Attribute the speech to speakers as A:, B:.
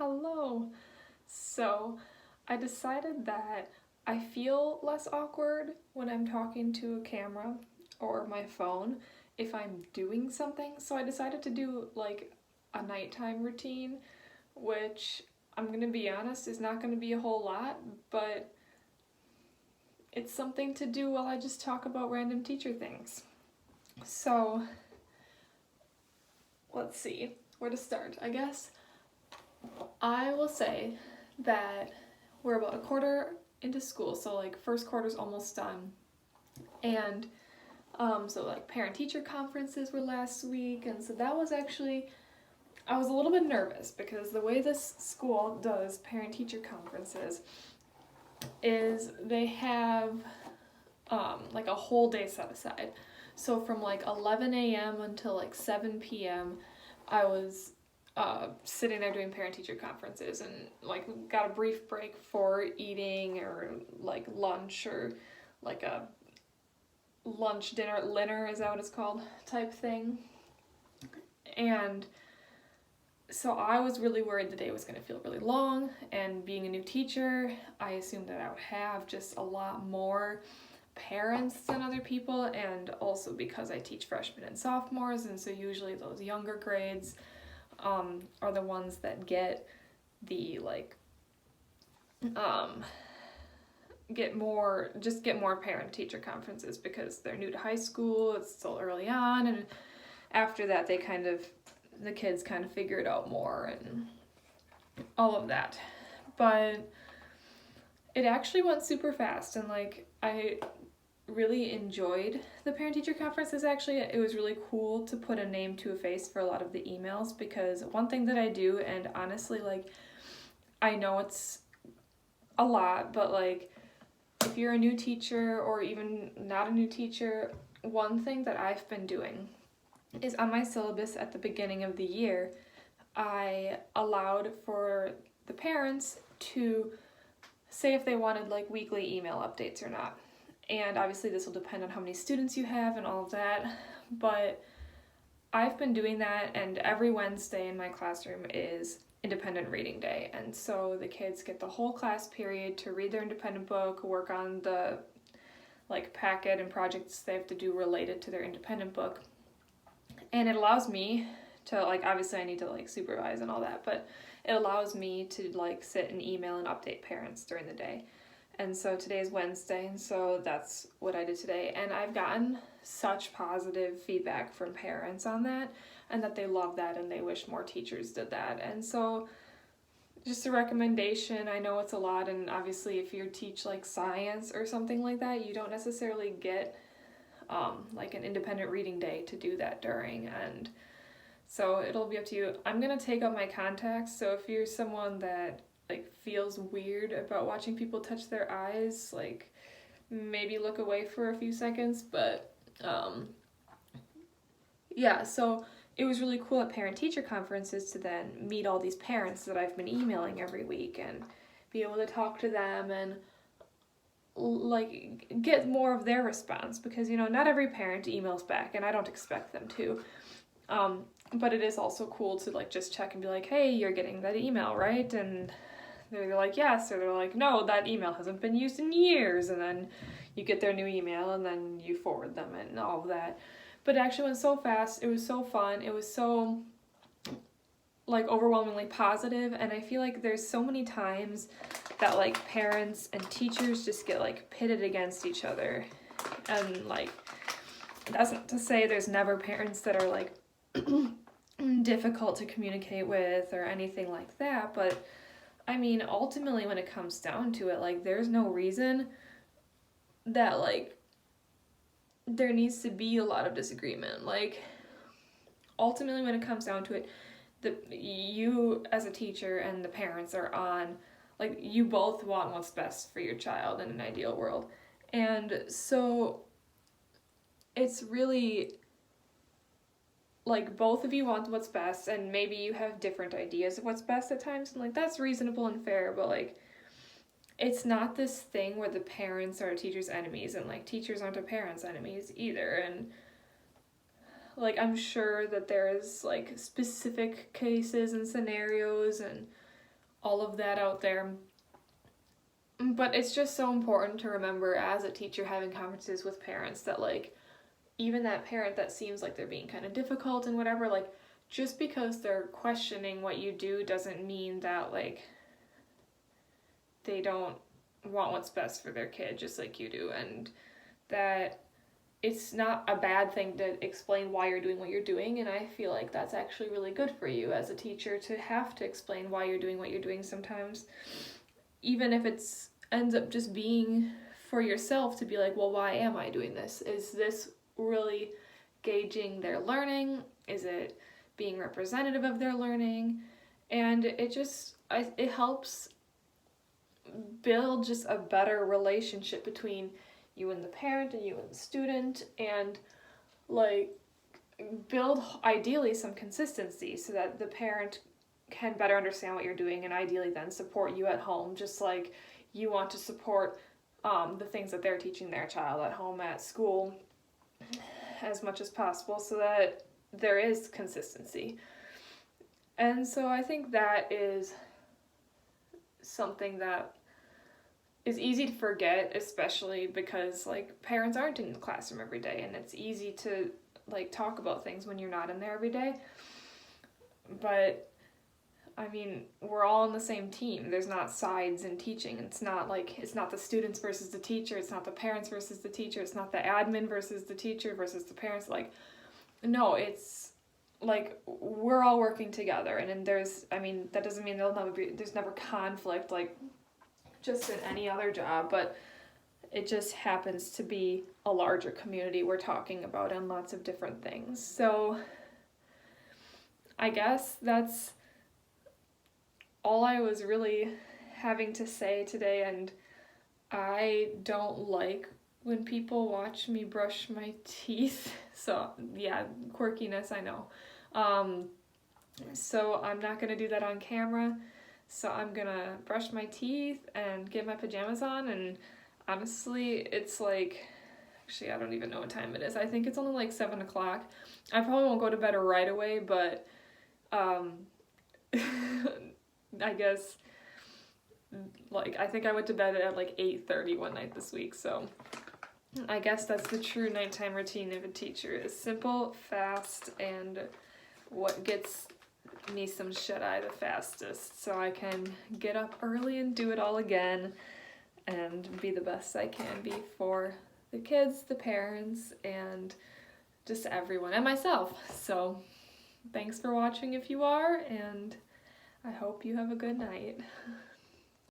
A: Hello. So, I decided that I feel less awkward when I'm talking to a camera or my phone if I'm doing something. So, I decided to do like a nighttime routine, which I'm going to be honest is not going to be a whole lot, but it's something to do while I just talk about random teacher things. So, let's see where to start, I guess. I will say that we're about a quarter into school, so like first quarter's almost done. And so like parent teacher conferences were last week, and so that was actually I was a little bit nervous because the way this school does parent teacher conferences is they have like a whole day set aside. So from like 11 a.m. until like 7 p.m. I was sitting there doing parent teacher conferences and like got a brief break for eating or like lunch or like a lunch dinner is that what it's called type thing. And so I was really worried the day was going to feel really long, and being a new teacher I assumed that I would have just a lot more parents than other people, and also because I teach freshmen and sophomores, and so usually those younger grades are the ones that get the like get more parent teacher conferences because they're new to high school, it's still early on, and after that the kids kind of figure it out more and all of that. But it actually went super fast, and like I really enjoyed the parent teacher conferences. Actually, it was really cool to put a name to a face for a lot of the emails, because one thing that I do, and honestly like I know it's a lot, but like if you're a new teacher or even not a new teacher, one thing that I've been doing is on my syllabus at the beginning of the year I allowed for the parents to say if they wanted like weekly email updates or not. And obviously this will depend on how many students you have and all of that, but I've been doing that, and every Wednesday in my classroom is independent reading day, and so the kids get the whole class period to read their independent book, work on the like packet and projects they have to do related to their independent book. And it allows me to like, obviously I need to like supervise and all that, but it allows me to like sit and email and update parents during the day. And so today is Wednesday, and so that's what I did today. And I've gotten such positive feedback from parents on that, and that they love that and they wish more teachers did that. And so just a recommendation, I know it's a lot, and obviously if you teach like science or something like that, you don't necessarily get like an independent reading day to do that during, and so it'll be up to you. I'm gonna take out my contacts, so if you're someone that like feels weird about watching people touch their eyes, like maybe look away for a few seconds. But yeah, so it was really cool at parent teacher conferences to then meet all these parents that I've been emailing every week and be able to talk to them and like get more of their response, because not every parent emails back and I don't expect them to. But it is also cool to like just check and be like, hey, you're getting that email, right? And they're like, yes, or they're like, no, that email hasn't been used in years, and then you get their new email and then you forward them and all of that. But it actually went so fast, it was so fun, it was so like overwhelmingly positive, and I feel like there's so many times that like parents and teachers just get like pitted against each other, and like that's not to say there's never parents that are like difficult to communicate with or anything like that, but I mean ultimately when it comes down to it, like there's no reason that like there needs to be a lot of disagreement. Like ultimately when it comes down to it, you as a teacher and the parents are on, like you both want what's best for your child in an ideal world. And so it's really like both of you want what's best, and maybe you have different ideas of what's best at times, and like that's reasonable and fair, but like it's not this thing where the parents are teachers' enemies, and like teachers aren't a parents' enemies either. And like I'm sure that there's like specific cases and scenarios and all of that out there. But it's just so important to remember as a teacher having conferences with parents that, like, even that parent that seems like they're being kind of difficult and whatever, like, just because they're questioning what you do doesn't mean that, like, they don't want what's best for their kid just like you do, and that it's not a bad thing to explain why you're doing what you're doing. And I feel like that's actually really good for you as a teacher to have to explain why you're doing what you're doing sometimes, even if it's ends up just being for yourself to be like, well, why am I doing this? Is this really gauging their learning? Is it being representative of their learning? And it helps build just a better relationship between you and the parent and you and the student, and like build ideally some consistency so that the parent can better understand what you're doing and ideally then support you at home, just like you want to support the things that they're teaching their child at home, at school, as much as possible, so that there is consistency. And so I think that is something that is easy to forget, especially because, like, parents aren't in the classroom every day, and it's easy to, like, talk about things when you're not in there every day. But I mean, we're all on the same team. There's not sides in teaching. It's not the students versus the teacher. It's not the parents versus the teacher. It's not the admin versus the teacher versus the parents. Like, no, it's like we're all working together. And then that doesn't mean there's never conflict, like just in any other job, but it just happens to be a larger community we're talking about and lots of different things. So I guess that's all I was really having to say today, and I don't like when people watch me brush my teeth. So yeah, quirkiness, I know. So I'm not gonna do that on camera. So I'm gonna brush my teeth and get my pajamas on, and honestly, it's like, actually I don't even know what time it is. I think it's only like 7 o'clock. I probably won't go to bed right away, but I guess, like, I think I went to bed at like 8:30 one night this week, so I guess that's the true nighttime routine of a teacher, is simple, fast, and what gets me some shut-eye the fastest, so I can get up early and do it all again and be the best I can be for the kids, the parents, and just everyone, and myself. So thanks for watching if you are, and I hope you have a good night.